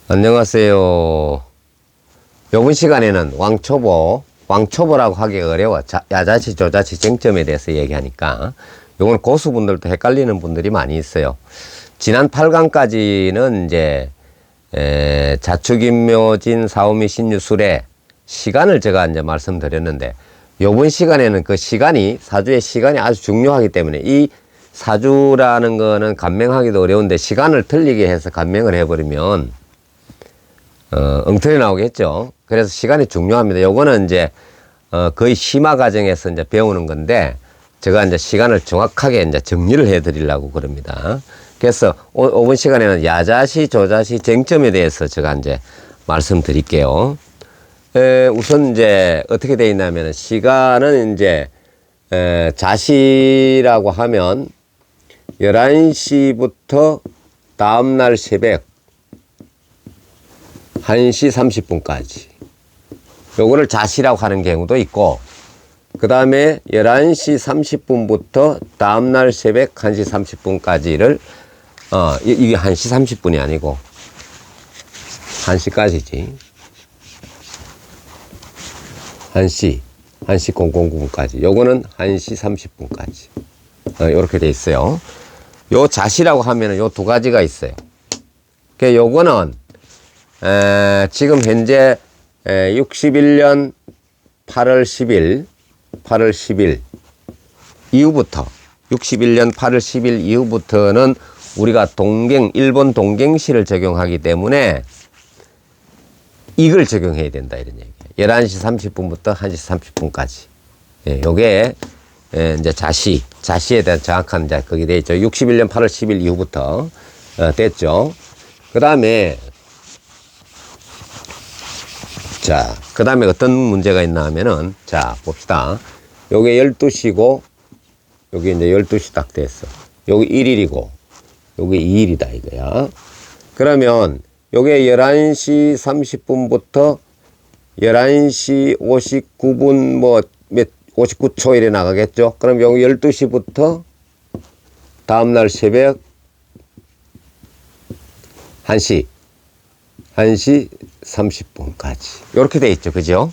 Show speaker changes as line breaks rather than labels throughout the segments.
안녕하세요. 이번 시간에는 왕초보라고 하기 어려워. 야자시, 조자시 쟁점에 대해서 얘기하니까 요건 고수분들도 헷갈리는 분들이 많이 있어요. 지난 8강까지는 이제 자축인묘진, 사오미, 신유술의 시간을 제가 이제 말씀드렸는데, 요번 시간에는 그 시간이, 사주의 시간이 아주 중요하기 때문에, 이 사주라는 거는 간명하기도 어려운데 시간을 틀리게 해서 간명을 해버리면 엉터리 나오겠죠. 그래서 시간이 중요합니다. 요거는 이제 거의 심화 과정에서 이제 배우는 건데, 제가 이제 시간을 정확하게 이제 정리를 해 드리려고 그럽니다. 그래서 이번 시간에는 야자시, 조자시 쟁점에 대해서 제가 이제 말씀드릴게요. 우선 이제 어떻게 되어 있냐면, 시간은 이제 자시라고 하면 11시부터 다음날 새벽 1시 30분까지 요거를 자시라고 하는 경우도 있고, 그 다음에 11시 30분부터 다음날 새벽 1시 30분까지를 이게 1시 30분이 아니고 1시까지지. 1시 00분까지. 요거는 1시 30분까지. 요렇게 돼 있어요. 요 자시라고 하면은 요 두 가지가 있어요. 그 요거는 지금 현재 61년 8월 10일 이후부터, 61년 8월 10일 이후부터는 우리가 일본 동경시를 적용하기 때문에 이걸 적용해야 된다, 이런 얘기예요. 11시 30분부터 1시 30분까지. 요게 이제 자시에 대한 정확한 이제 거기 돼 있죠. 61년 8월 10일 이후부터 됐죠. 그 다음에 어떤 문제가 있나 하면은, 봅시다. 요게 12시고, 요게 이제 12시 딱 됐어. 요게 1일이고, 요게 2일이다, 이거야. 그러면, 요게 11시 30분부터 11시 59분, 59초 이래 나가겠죠? 그럼 여기 12시부터 다음날 새벽 1시 30분까지. 요렇게 돼 있죠. 그죠?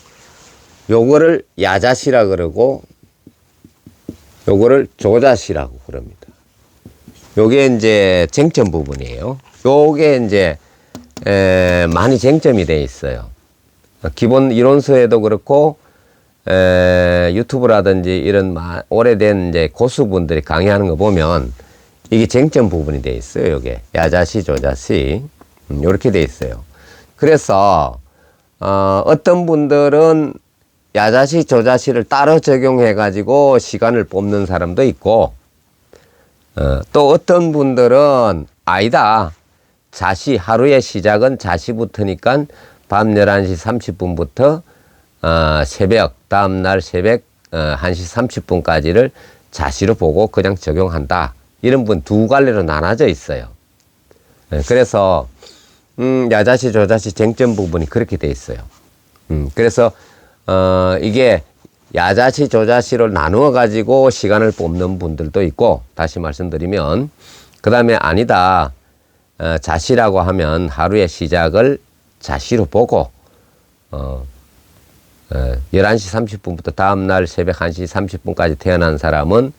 요거를 야자시라 그러고, 요거를 조자시라고 그럽니다. 요게 이제 쟁점 부분이에요. 요게 이제, 많이 쟁점이 돼 있어요. 기본 이론서에도 그렇고, 유튜브라든지 이런 오래된 이제 고수분들이 강의하는 거 보면, 이게 쟁점 부분이 돼 있어요. 요게. 야자시, 조자시. 요렇게 돼 있어요. 그래서 어떤 분들은 야자시, 조자시를 따로 적용해 가지고 시간을 뽑는 사람도 있고, 또 어떤 분들은 아니다, 자시, 하루의 시작은 자시부터니까 밤 11시 30분부터 다음날 새벽 1시 30분까지를 자시로 보고 그냥 적용한다, 이런 분 두 갈래로 나눠져 있어요. 그래서 야자시, 조자시 쟁점 부분이 그렇게 돼 있어요. 그래서 이게 야자시, 조자시로 나누어 가지고 시간을 뽑는 분들도 있고, 다시 말씀드리면, 그 다음에 아니다, 자시라고 하면 하루의 시작을 자시로 보고 11시 30분부터 다음날 새벽 1시 30분까지 태어난 사람은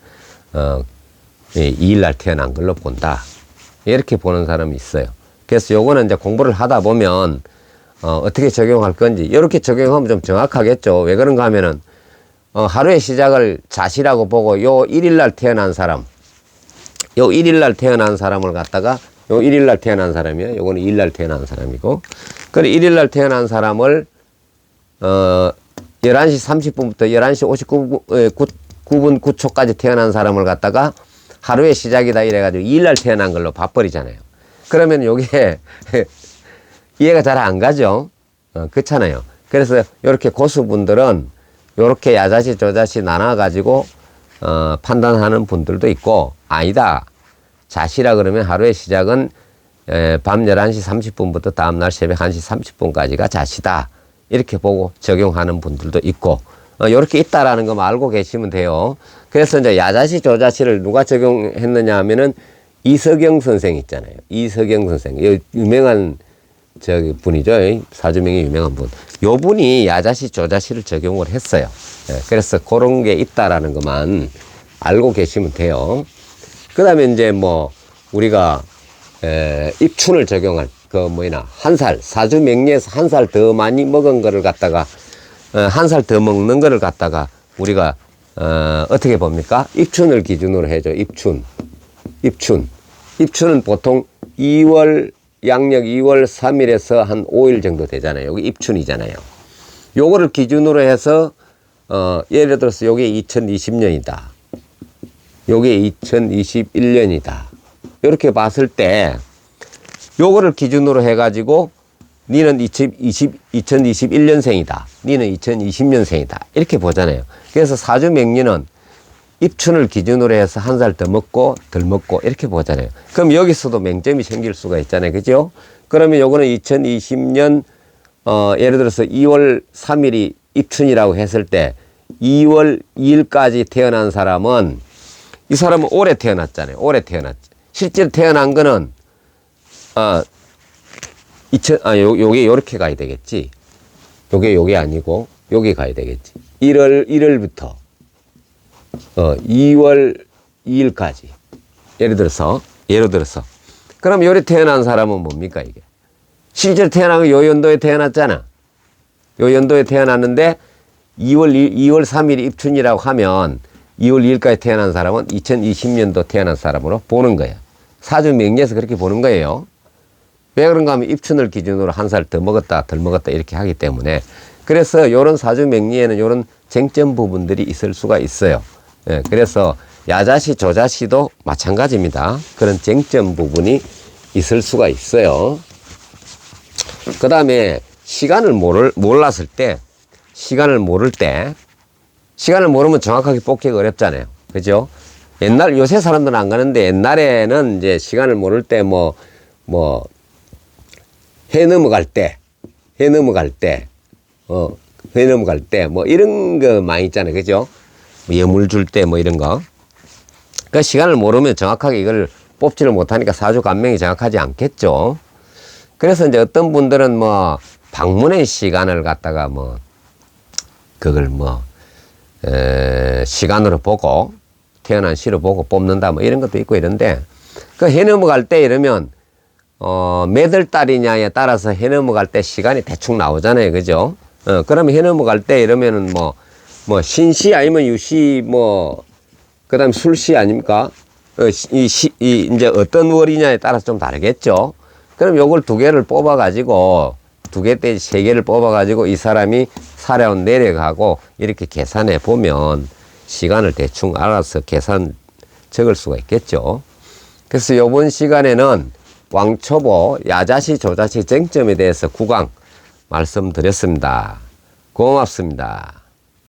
2일날 태어난 걸로 본다, 이렇게 보는 사람이 있어요. 그래서 요거는 이제 공부를 하다 보면 어떻게 적용할 건지, 이렇게 적용하면 좀 정확하겠죠. 왜 그런가 하면은 하루의 시작을 자시라고 보고 요 1일날 태어난 사람, 요 1일날 태어난 사람을 갖다가, 요 1일날 태어난 사람이에요. 요거는 2일날 태어난 사람이고, 그래 1일날 태어난 사람을 11시 30분부터 11시 59분 9초까지 태어난 사람을 갖다가 하루의 시작이다 이래가지고 2일날 태어난 걸로 봐버리잖아요. 그러면 요게 이해가 잘 안 가죠. 그렇잖아요. 그래서 요렇게 고수분들은 요렇게 야자시, 조자시 나눠가지고 판단하는 분들도 있고, 아니다, 자시라 그러면 하루의 시작은 밤 11시 30분부터 다음날 새벽 1시 30분까지가 자시다, 이렇게 보고 적용하는 분들도 있고, 요렇게 있다라는 거 알고 계시면 돼요. 그래서 이제 야자시, 조자시를 누가 적용했느냐 하면은 이석영 선생 있잖아요. 이석영 선생. 유명한 저기 분이죠. 사주명이 유명한 분. 요 분이 야자시, 조자시를 적용을 했어요. 예, 그래서 그런 게 있다라는 것만 알고 계시면 돼요. 그 다음에 이제 뭐, 우리가, 입춘을 적용할, 한 살, 사주명리에서 한 살 더 많이 먹은 거를 갖다가, 한 살 더 먹는 거를 갖다가, 우리가, 어떻게 봅니까? 입춘을 기준으로 해줘. 입춘. 입춘은 보통 2월, 양력 2월 3일에서 한 5일 정도 되잖아요. 여기 입춘이잖아요. 요거를 기준으로 해서, 예를 들어서 요게 2020년이다. 요게 2021년이다. 이렇게 봤을 때, 요거를 기준으로 해가지고, 니는 2021년생이다. 니는 2020년생이다. 이렇게 보잖아요. 그래서 사주명리는 입춘을 기준으로 해서 한 살 더 먹고 덜 먹고 이렇게 보잖아요. 그럼 여기서도 맹점이 생길 수가 있잖아요. 그죠? 그러면 요거는 2020년, 예를 들어서 2월 3일이 입춘이라고 했을 때 2월 2일까지 태어난 사람은 이 사람은 올해 태어났잖아요. 올해 태어났지. 실제로 태어난 거는, 요게 요렇게 가야 되겠지. 요게 아니고, 요게 가야 되겠지. 1월부터, 2월 2일까지. 예를 들어서. 그럼 요래 태어난 사람은 뭡니까, 이게? 실제로 태어난 거 요 연도에 태어났잖아. 요 연도에 태어났는데, 2월 3일이 입춘이라고 하면, 2월 2일까지 태어난 사람은 2020년도 태어난 사람으로 보는 거예요. 사주 명리에서 그렇게 보는 거예요. 왜 그런가 하면 입춘을 기준으로 한 살 더 먹었다, 덜 먹었다 이렇게 하기 때문에. 그래서 요런 사주 명리에는 요런 쟁점 부분들이 있을 수가 있어요. 예, 그래서 야자시, 조자시도 마찬가지입니다. 그런 쟁점 부분이 있을 수가 있어요. 그 다음에 시간을 몰랐을 때, 시간을 모르면 정확하게 뽑기가 어렵잖아요. 그죠? 요새 사람들은 안 가는데 옛날에는 이제 시간을 모를 때 해 넘어갈 때, 뭐 이런 거 많이 있잖아요. 그죠? 예물 줄 때 뭐 이런 거. 그 시간을 모르면 정확하게 이걸 뽑지를 못하니까 사주 감명이 정확하지 않겠죠. 그래서 이제 어떤 분들은 뭐 방문의 시간을 갖다가 그걸 시간으로 보고 태어난 시로 보고 뽑는다 뭐 이런 것도 있고 이런데 그 해 넘어갈 때 이러면 몇 월 달이냐에 따라서 해 넘어갈 때 시간이 대충 나오잖아요. 그죠? 그러면 해 넘어갈 때 이러면은 신시 아니면 유시 그 다음에 술시 아닙니까? 이제 어떤 월이냐에 따라서 좀 다르겠죠? 그럼 요걸 두 개를 뽑아가지고, 두 개 때 세 개를 뽑아가지고 이 사람이 살아온 내려가고 이렇게 계산해 보면 시간을 대충 알아서 계산 적을 수가 있겠죠? 그래서 요번 시간에는 왕초보, 야자시, 조자시 쟁점에 대해서 9강 말씀드렸습니다. 고맙습니다.